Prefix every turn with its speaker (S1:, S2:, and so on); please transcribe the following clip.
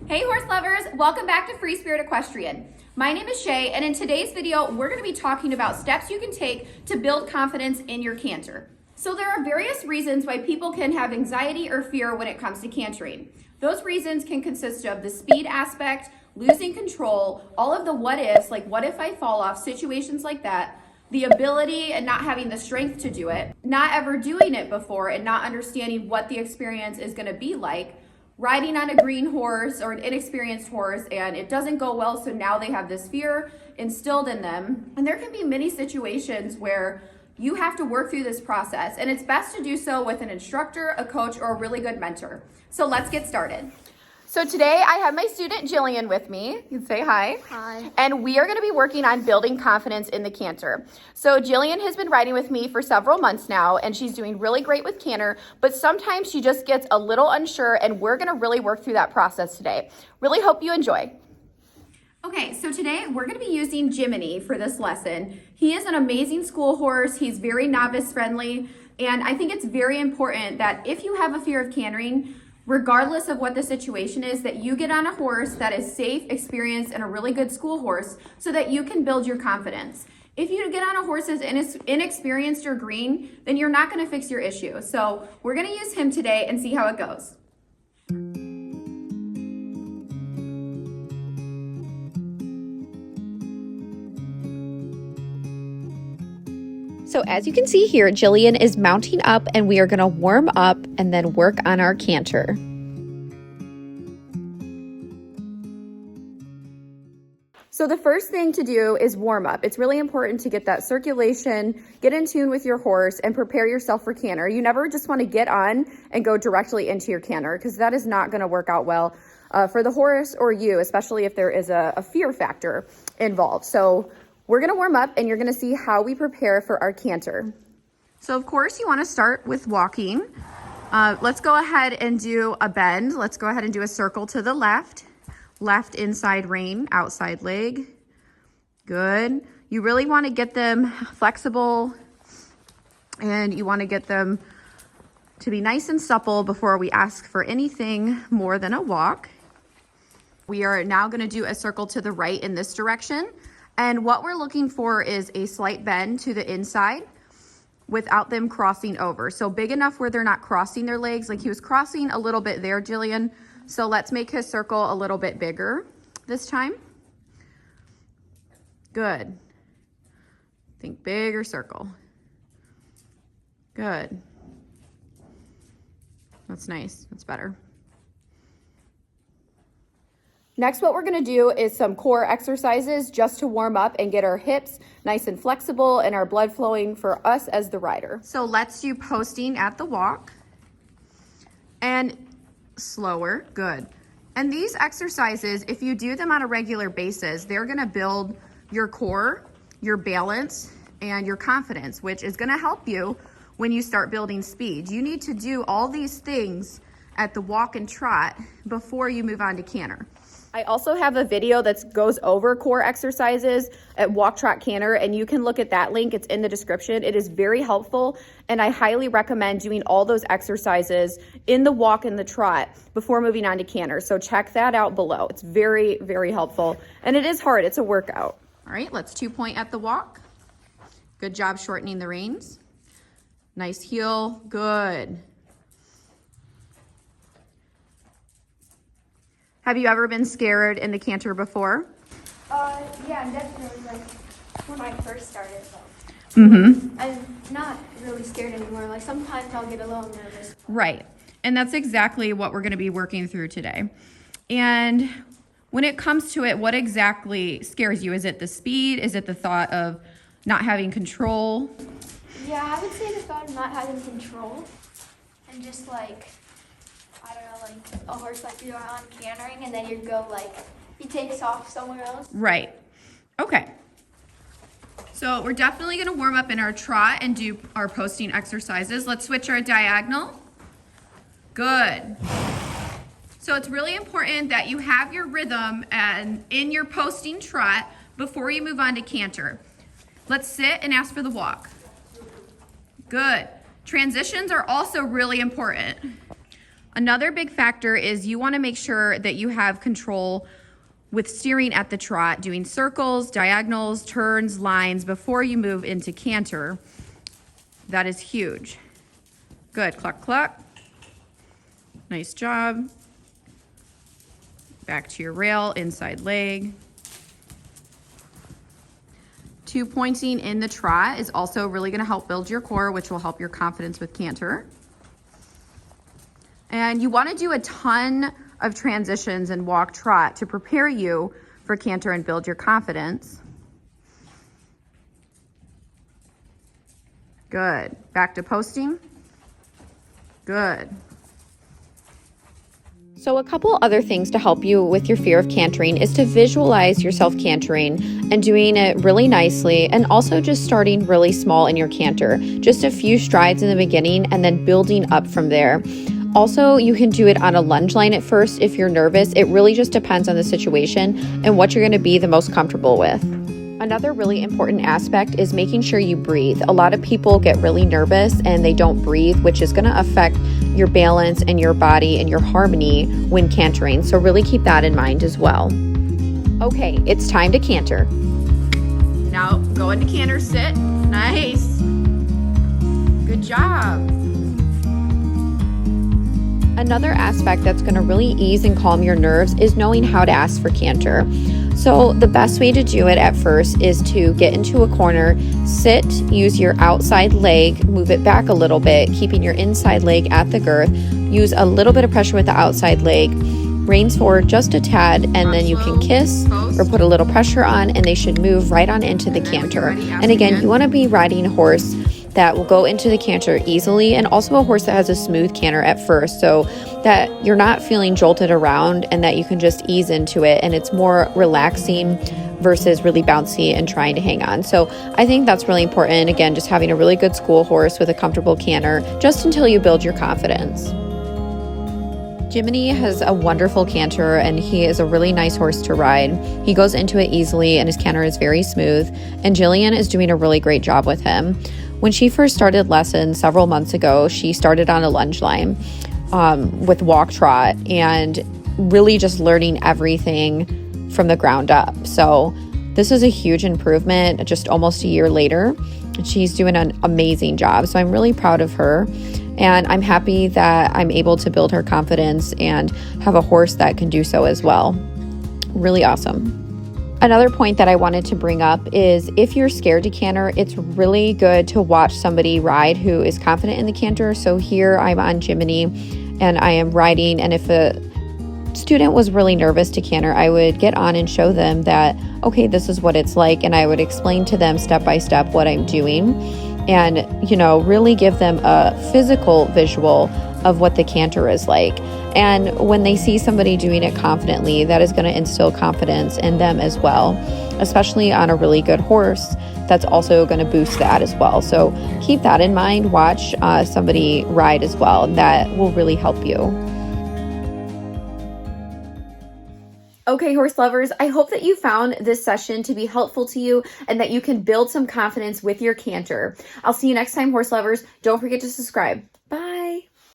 S1: Hey horse lovers, welcome back to Free Spirit Equestrian. My name is Shay, and in today's video, we're gonna be talking about steps you can take to build confidence in your canter. So there are various reasons why people can have anxiety or fear when it comes to cantering. Those reasons can consist of the speed aspect, losing control, all of the what ifs, like what if I fall off, situations like that, the ability and not having the strength to do it, not ever doing it before and not understanding what the experience is gonna be like, riding on a green horse or an inexperienced horse and it doesn't go well, so now they have this fear instilled in them. And there can be many situations where you have to work through this process, and it's best to do so with an instructor, a coach, or a really good mentor. So let's get started. So today I have my student Jillian with me. You can say hi.
S2: Hi.
S1: And we are going to be working on building confidence in the canter. So Jillian has been riding with me for several months now, and she's doing really great with canter, but sometimes she just gets a little unsure, and we're going to really work through that process today. Really hope you enjoy. Okay, so today we're going to be using Jiminey for this lesson. He is an amazing school horse. He's very novice friendly, and I think it's very important that if you have a fear of cantering, regardless of what the situation is, that you get on a horse that is safe, experienced, and a really good school horse so that you can build your confidence. If you get on a horse that's inexperienced or green, then you're not going to fix your issue. So we're going to use him today and see how it goes. So as you can see here, Jillian is mounting up, and we are going to warm up and then work on our canter. So the first thing to do is warm up. It's really important to get that circulation, get in tune with your horse, and prepare yourself for canter. You never just want to get on and go directly into your canter, because that is not going to work out well for the horse or you, especially if there is a fear factor involved. So we're going to warm up, and you're going to see how we prepare for our canter. So of course you want to start with walking. Let's go ahead and do a bend. Let's go ahead and do a circle to the left. Left inside rein, outside leg. Good. You really want to get them flexible, and you want to get them to be nice and supple before we ask for anything more than a walk. We are now going to do a circle to the right in this direction. And what we're looking for is a slight bend to the inside without them crossing over. So big enough where they're not crossing their legs. Like he was crossing a little bit there, Jillian. So let's make his circle a little bit bigger this time. Good. Think bigger circle. Good. That's nice. That's better. Next, what we're going to do is some core exercises just to warm up and get our hips nice and flexible and our blood flowing for us as the rider. So let's do posting at the walk and slower. Good. And these exercises, if you do them on a regular basis, they're going to build your core, your balance, and your confidence, which is going to help you when you start building speed. You need to do all these things at the walk and trot before you move on to canter. I also have a video that goes over core exercises at Walk Trot Canter, and you can look at that link. It's in the description. It is very helpful, and I highly recommend doing all those exercises in the walk and the trot before moving on to canter. So check that out below. It's very, very helpful, and it is hard. It's a workout. All right, let's 2-point at the walk. Good job shortening the reins. Nice heel. Good. Have you ever been scared in the canter before?
S2: Yeah, definitely. Like when I first started, I'm not really scared anymore. Like sometimes I'll get a little nervous.
S1: Right, and that's exactly what we're going to be working through today. And when it comes to it, what exactly scares you? Is it the speed? Is it the thought of not having control?
S2: Yeah, I would say the thought of not having control, and just like, I don't know, like a horse like you're on cantering and then you go like, he takes off somewhere else.
S1: Right. Okay. So we're definitely going to warm up in our trot and do our posting exercises. Let's switch our diagonal. Good. So it's really important that you have your rhythm and in your posting trot before you move on to canter. Let's sit and ask for the walk. Good. Transitions are also really important. Another big factor is you want to make sure that you have control with steering at the trot, doing circles, diagonals, turns, lines before you move into canter. That is huge. Good, cluck, cluck. Nice job. Back to your rail, inside leg. 2 pointing in the trot is also really gonna help build your core, which will help your confidence with canter. And you wanna do a ton of transitions and walk trot to prepare you for canter and build your confidence. Good. Back to posting. Good. So a couple other things to help you with your fear of cantering is to visualize yourself cantering and doing it really nicely, and also just starting really small in your canter. Just a few strides in the beginning and then building up from there. Also, you can do it on a lunge line at first if you're nervous. It really just depends on the situation and what you're going to be the most comfortable with. Another really important aspect is making sure you breathe. A lot of people get really nervous and they don't breathe, which is going to affect your balance and your body and your harmony when cantering. So really keep that in mind as well. Okay, it's time to canter. Now go into canter, sit. Nice. Good job. Another aspect that's going to really ease and calm your nerves is knowing how to ask for canter. So the best way to do it at first is to get into a corner, sit, use your outside leg, move it back a little bit, keeping your inside leg at the girth, use a little bit of pressure with the outside leg, reins forward just a tad, and then you can kiss or put a little pressure on, and they should move right on into the canter. And again, you want to be riding a horse that will go into the canter easily, and also a horse that has a smooth canter at first, so that you're not feeling jolted around and that you can just ease into it and it's more relaxing versus really bouncy and trying to hang on. So I think that's really important. Again, just having a really good school horse with a comfortable canter just until you build your confidence. Jiminey has a wonderful canter and he is a really nice horse to ride. He goes into it easily and his canter is very smooth, and Jillian is doing a really great job with him. When she first started lessons several months ago, she started on a lunge line with walk trot and really just learning everything from the ground up. So this is a huge improvement just almost a year later. She's doing an amazing job. So I'm really proud of her. And I'm happy that I'm able to build her confidence and have a horse that can do so as well. Really awesome. Another point that I wanted to bring up is if you're scared to canter, it's really good to watch somebody ride who is confident in the canter. So here I'm on Jiminey and I am riding, and if a student was really nervous to canter, I would get on and show them that, okay, this is what it's like, and I would explain to them step by step what I'm doing, and really give them a physical visual of what the canter is like. And when they see somebody doing it confidently, that is going to instill confidence in them as well, especially on a really good horse. That's also going to boost that as well. So keep that in mind. Watch somebody ride as well. That will really help you. Okay, horse lovers, I hope that you found this session to be helpful to you and that you can build some confidence with your canter. I'll see you next time, horse lovers. Don't forget to subscribe.